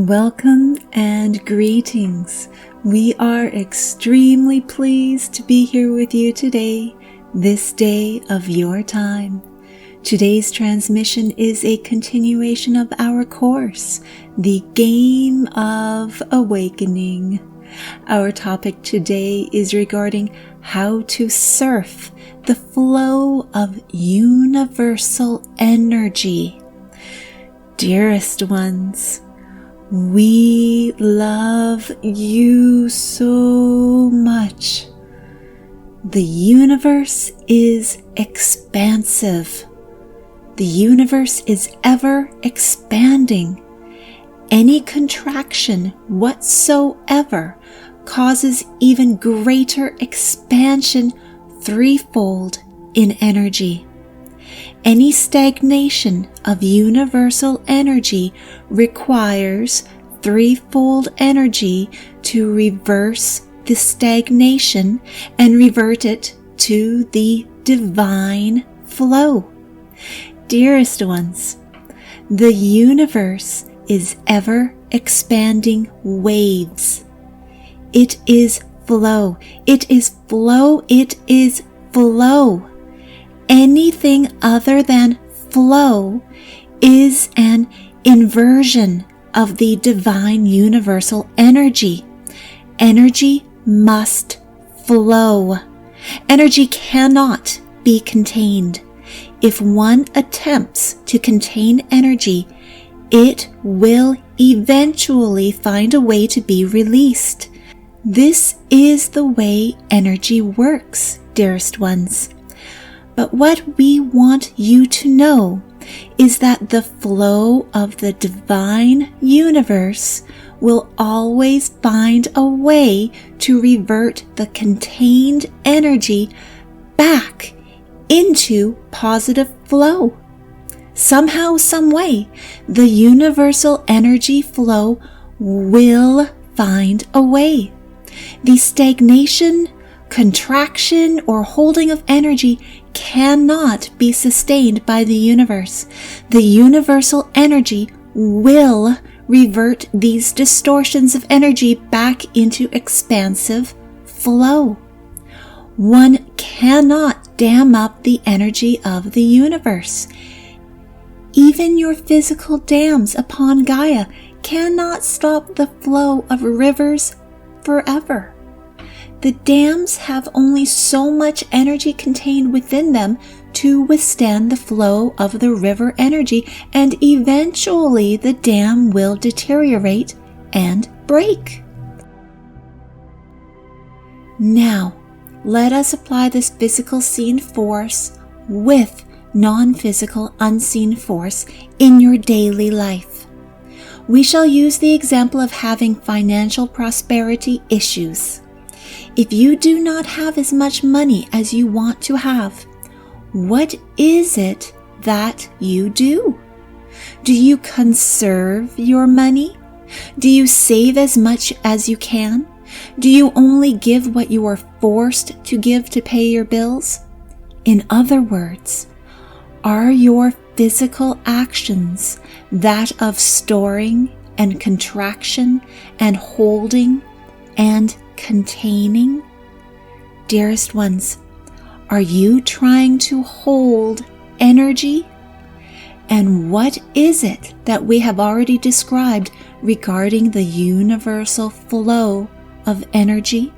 Welcome and greetings. We are extremely pleased to be here with you today, this day of your time. Today's transmission is a continuation of our course, The Game of Awakening. Our topic today is regarding how to surf the flow of universal energy. Dearest ones, we love you so much. The universe is expansive. The universe is ever expanding. Any contraction whatsoever causes even greater expansion threefold in energy. Any stagnation of universal energy requires threefold energy to reverse the stagnation and revert it to the divine flow. Dearest ones, the universe is ever expanding waves. It is flow. It is flow. It is flow. Anything other than flow is an inversion of the divine universal energy. Energy must flow. Energy cannot be contained. If one attempts to contain energy, it will eventually find a way to be released. This is the way energy works, dearest ones. But what we want you to know is that the flow of the divine universe will always find a way to revert the contained energy back into positive flow. Somehow, some way, the universal energy flow will find a way. The stagnation, contraction, or holding of energy cannot be sustained by the universe. The universal energy will revert these distortions of energy back into expansive flow. One cannot dam up the energy of the universe. Even your physical dams upon Gaia cannot stop the flow of rivers forever. The dams have only so much energy contained within them to withstand the flow of the river energy, and eventually the dam will deteriorate and break. Now, let us apply this physical seen force with non-physical unseen force in your daily life. We shall use the example of having financial prosperity issues. If you do not have as much money as you want to have, what is it that you do? Do you conserve your money? Do you save as much as you can? Do you only give what you are forced to give to pay your bills? In other words, are your physical actions that of storing and contraction and holding and containing? Dearest ones, are you trying to hold energy? And what is it that we have already described regarding the universal flow of energy?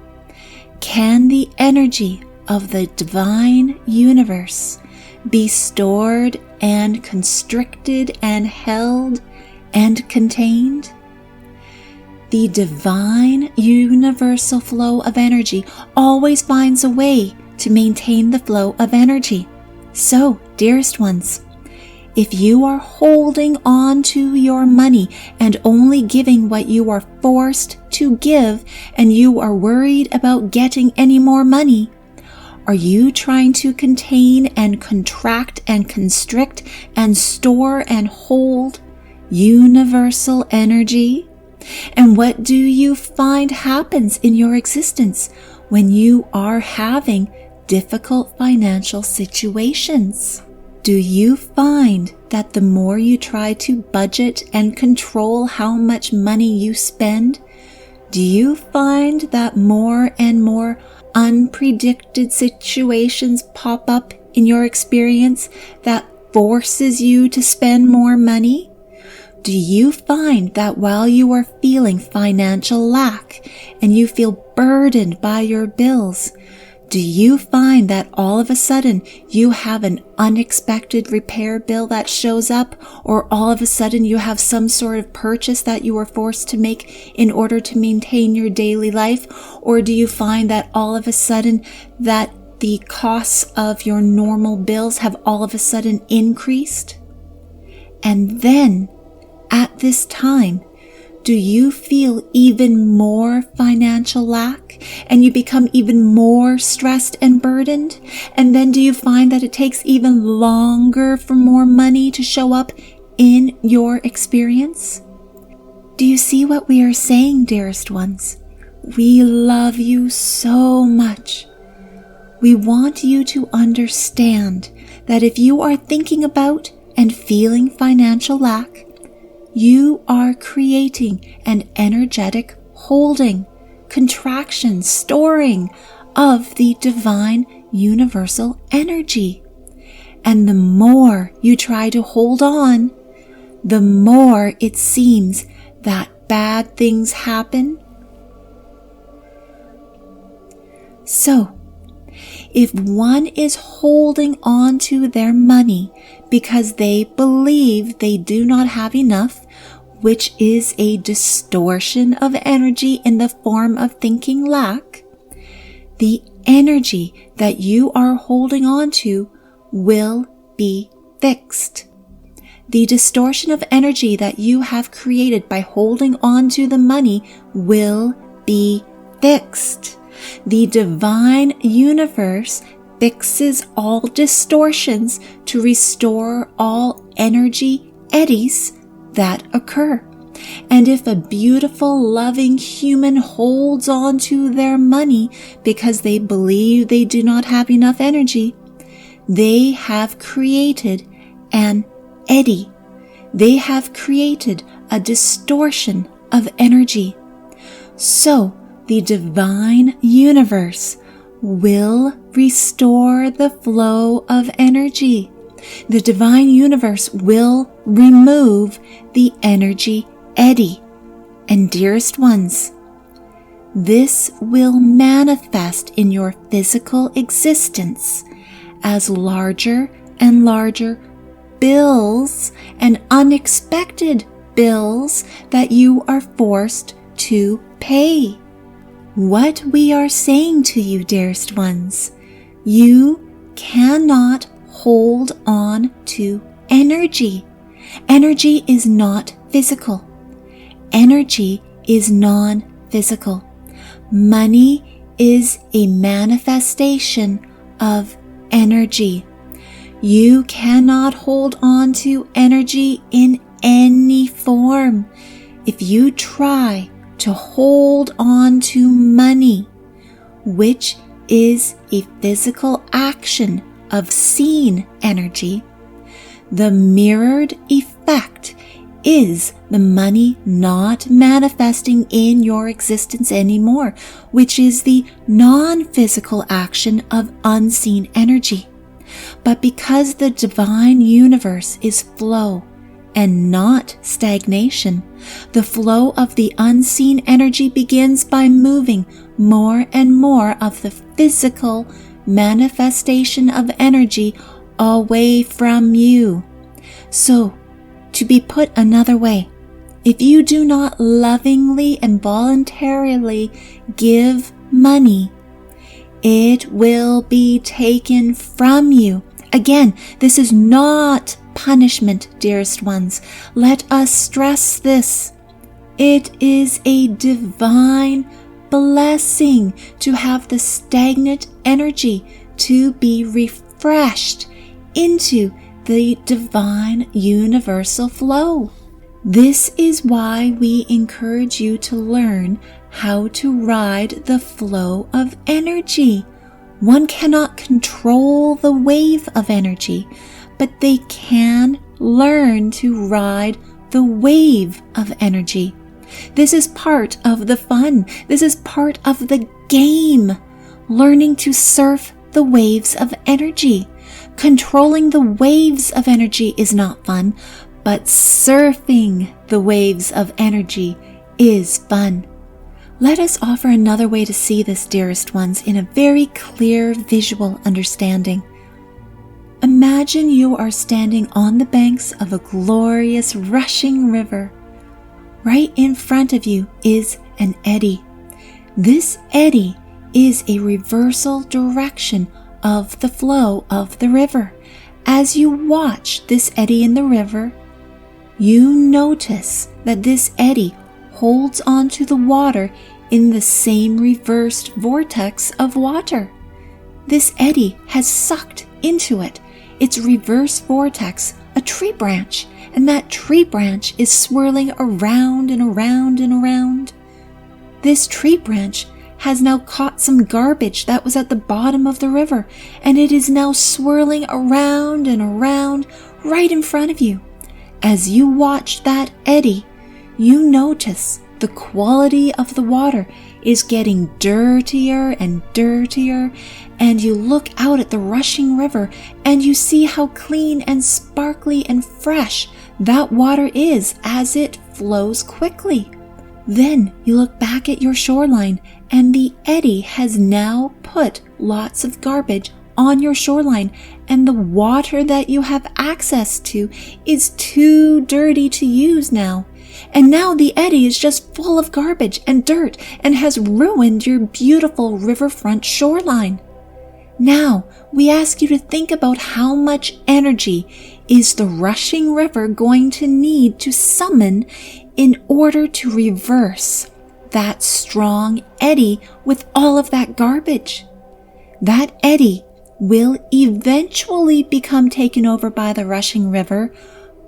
Can the energy of the divine universe be stored and constricted and held and contained? The divine universal flow of energy always finds a way to maintain the flow of energy. So, dearest ones, if you are holding on to your money and only giving what you are forced to give, and you are worried about getting any more money, are you trying to contain and contract and constrict and store and hold universal energy? And what do you find happens in your existence when you are having difficult financial situations? Do you find that the more you try to budget and control how much money you spend, do you find that more and more unpredicted situations pop up in your experience that forces you to spend more money? Do you find that while you are feeling financial lack and you feel burdened by your bills, do you find that all of a sudden you have an unexpected repair bill that shows up, or all of a sudden you have some sort of purchase that you were forced to make in order to maintain your daily life? Or do you find that all of a sudden that the costs of your normal bills have all of a sudden increased? And then at this time, do you feel even more financial lack and you become even more stressed and burdened? And then do you find that it takes even longer for more money to show up in your experience? Do you see what we are saying, dearest ones? We love you so much. We want you to understand that if you are thinking about and feeling financial lack, you are creating an energetic holding, contraction, storing of the divine universal energy. And the more you try to hold on, the more it seems that bad things happen. So, if one is holding on to their money because they believe they do not have enough, which is a distortion of energy in the form of thinking lack, the energy that you are holding on to will be fixed. The distortion of energy that you have created by holding on to the money will be fixed. The divine universe fixes all distortions to restore all energy eddies that occur. And if a beautiful, loving human holds on to their money because they believe they do not have enough energy, they have created an eddy. They have created a distortion of energy. So, the divine universe will restore the flow of energy. The divine universe will remove the energy eddy. And dearest ones, this will manifest in your physical existence as larger and larger bills and unexpected bills that you are forced to pay. What we are saying to you, dearest ones, you cannot hold on to energy. Energy is not physical. Energy is non-physical. Money is a manifestation of energy. You cannot hold on to energy in any form. If you try to hold on to money, which is a physical action of seen energy, the mirrored effect is the money not manifesting in your existence anymore, which is the non-physical action of unseen energy. But because the divine universe is flow and not stagnation, the flow of the unseen energy begins by moving more and more of the physical manifestation of energy away from you. So, to be put another way, if you do not lovingly and voluntarily give money, it will be taken from you. Again, this is not punishment, dearest ones. Let us stress this. It is a divine blessing to have the stagnant energy to be refreshed into the divine universal flow. This is why we encourage you to learn how to ride the flow of energy. One cannot control the wave of energy, but they can learn to ride the wave of energy. This is part of the fun. This is part of the game. Learning to surf the waves of energy. Controlling the waves of energy is not fun, but surfing the waves of energy is fun. Let us offer another way to see this, dearest ones, in a very clear visual understanding. Imagine you are standing on the banks of a glorious rushing river. Right in front of you is an eddy. This eddy is a reversal direction of the flow of the river. As you watch this eddy in the river, you notice that this eddy holds onto the water in the same reversed vortex of water. This eddy has sucked into its reverse vortex, a tree branch, and that tree branch is swirling around and around and around. This tree branch has now caught some garbage that was at the bottom of the river, and it is now swirling around and around right in front of you. As you watch that eddy, you notice the quality of the water is getting dirtier and dirtier, and you look out at the rushing river and you see how clean and sparkly and fresh that water is as it flows quickly. Then you look back at your shoreline and the eddy has now put lots of garbage on your shoreline, and the water that you have access to is too dirty to use now. And now the eddy is just full of garbage and dirt and has ruined your beautiful riverfront shoreline. Now, we ask you to think about how much energy is the rushing river going to need to summon in order to reverse that strong eddy with all of that garbage. That eddy will eventually become taken over by the rushing river,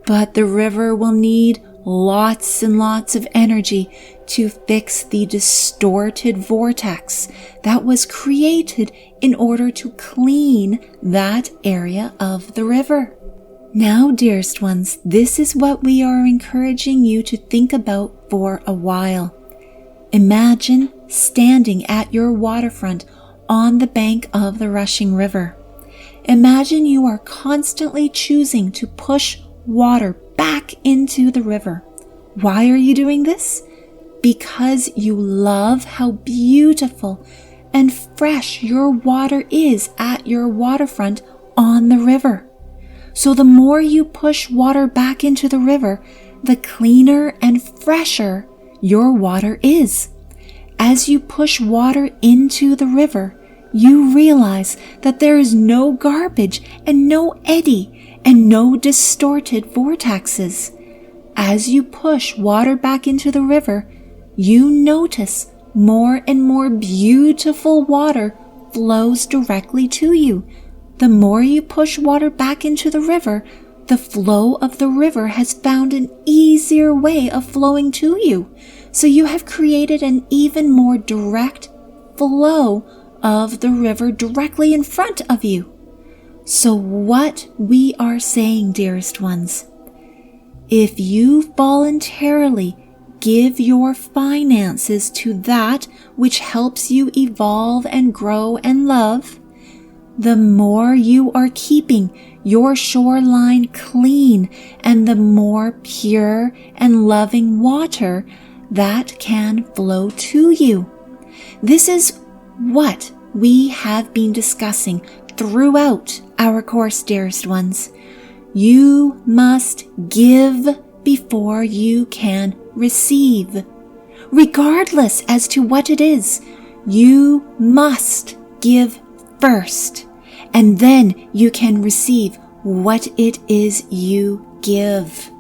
but the river will need lots and lots of energy to fix the distorted vortex that was created in order to clean that area of the river. Now, dearest ones, this is what we are encouraging you to think about for a while. Imagine standing at your waterfront on the bank of the rushing river. Imagine you are constantly choosing to push water back into the river. Why are you doing this? Because you love how beautiful and fresh your water is at your waterfront on the river. So the more you push water back into the river, the cleaner and fresher your water is. As you push water into the river, you realize that there is no garbage and no eddy and no distorted vortexes. As you push water back into the river, you notice more and more beautiful water flows directly to you. The more you push water back into the river, the flow of the river has found an easier way of flowing to you. So you have created an even more direct flow of the river directly in front of you. So what we are saying, dearest ones, if you voluntarily give your finances to that which helps you evolve and grow and love, the more you are keeping your shoreline clean and the more pure and loving water that can flow to you. This is what we have been discussing throughout our course, dearest ones. You must give before you can receive. Regardless as to what it is, you must give first, and then you can receive what it is you give.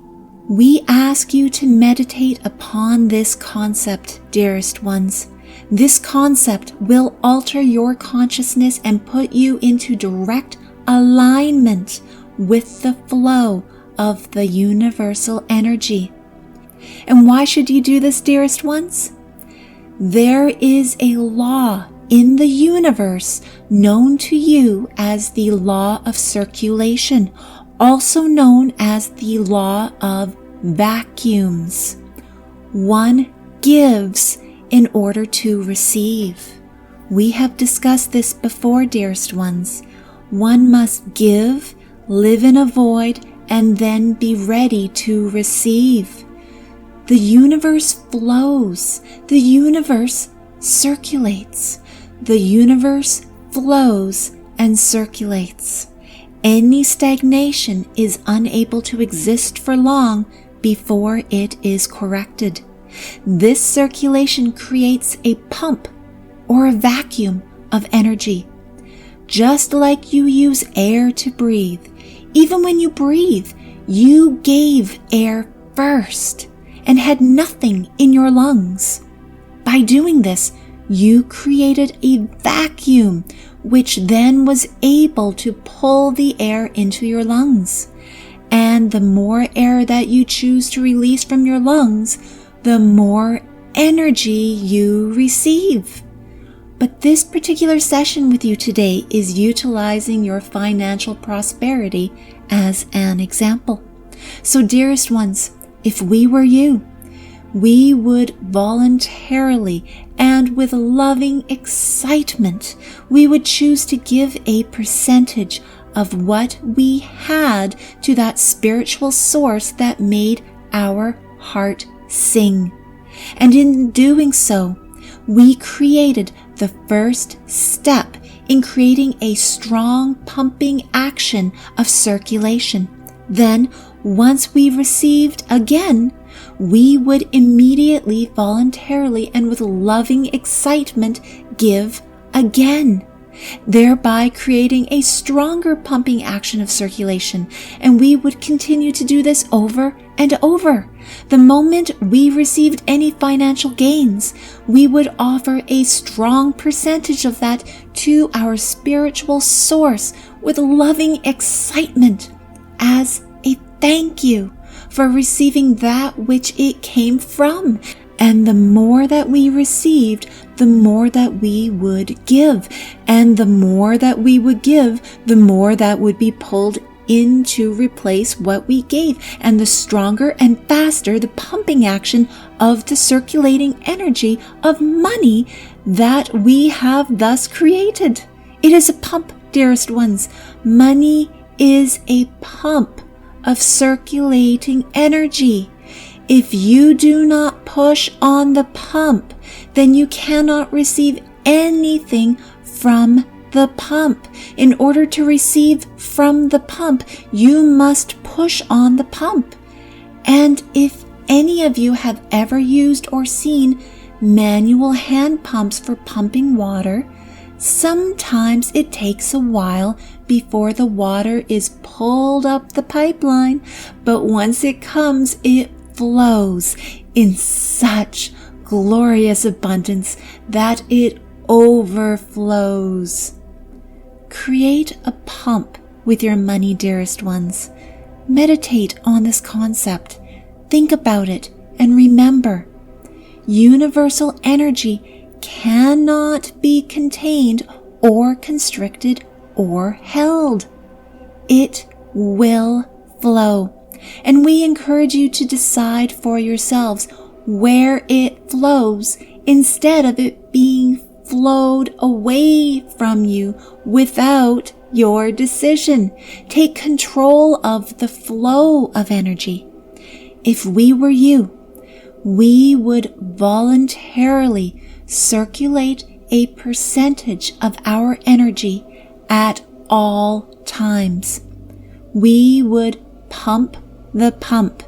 We ask you to meditate upon this concept, dearest ones. This concept will alter your consciousness and put you into direct alignment with the flow of the universal energy. And why should you do this, dearest ones? There is a law in the universe known to you as the law of circulation. also known as the law of vacuums. One gives in order to receive. We have discussed this before, dearest ones. One must give, live in a void, and then be ready to receive. The universe flows. The universe circulates. The universe flows and circulates. Any stagnation is unable to exist for long before it is corrected. This circulation creates a pump or a vacuum of energy. Just like you use air to breathe, even when you breathe, you gave air first and had nothing in your lungs. By doing this, you created a vacuum, which then was able to pull the air into your lungs. And the more air that you choose to release from your lungs, the more energy you receive. But this particular session with you today is utilizing your financial prosperity as an example. So, dearest ones, if we were you, we would voluntarily and with loving excitement, we would choose to give a percentage of what we had to that spiritual source that made our heart sing. And in doing so, we created the first step in creating a strong pumping action of circulation. Then, once we received again, we would immediately, voluntarily, and with loving excitement give again, thereby creating a stronger pumping action of circulation. And we would continue to do this over and over. The moment we received any financial gains, we would offer a strong percentage of that to our spiritual source with loving excitement as a thank you for receiving that which it came from. And the more that we received, the more that we would give. And the more that we would give, the more that would be pulled in to replace what we gave. And the stronger and faster the pumping action of the circulating energy of money that we have thus created. It is a pump, dearest ones. Money is a pump of circulating energy. If you do not push on the pump, then you cannot receive anything from the pump. In order to receive from the pump, you must push on the pump. And if any of you have ever used or seen manual hand pumps for pumping water, sometimes it takes a while before the water is pulled up the pipeline, but once it comes, it flows in such glorious abundance that it overflows. Create a pump with your money, dearest ones. Meditate on this concept. Think about it and remember, universal energy cannot be contained or constricted or held. It will flow. And we encourage you to decide for yourselves where it flows instead of it being flowed away from you without your decision. Take control of the flow of energy. If we were you, we would voluntarily circulate a percentage of our energy at all times. We would pump the pump.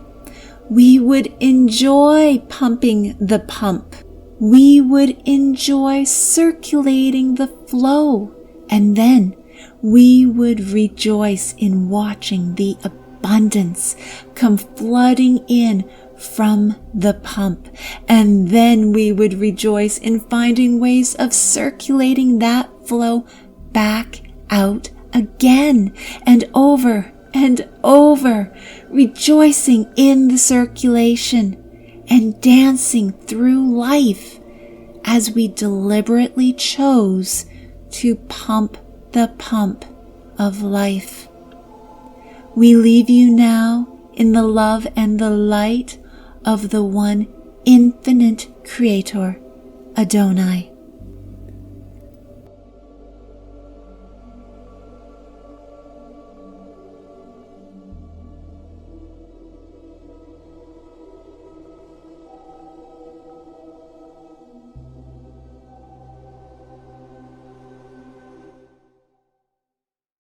We would enjoy pumping the pump. We would enjoy circulating the flow. And then we would rejoice in watching the abundance come flooding in from the pump. And then we would rejoice in finding ways of circulating that flow back out again and over and over, rejoicing in the circulation and dancing through life as we deliberately chose to pump the pump of life. We leave you now in the love and the light of the one infinite Creator, Adonai.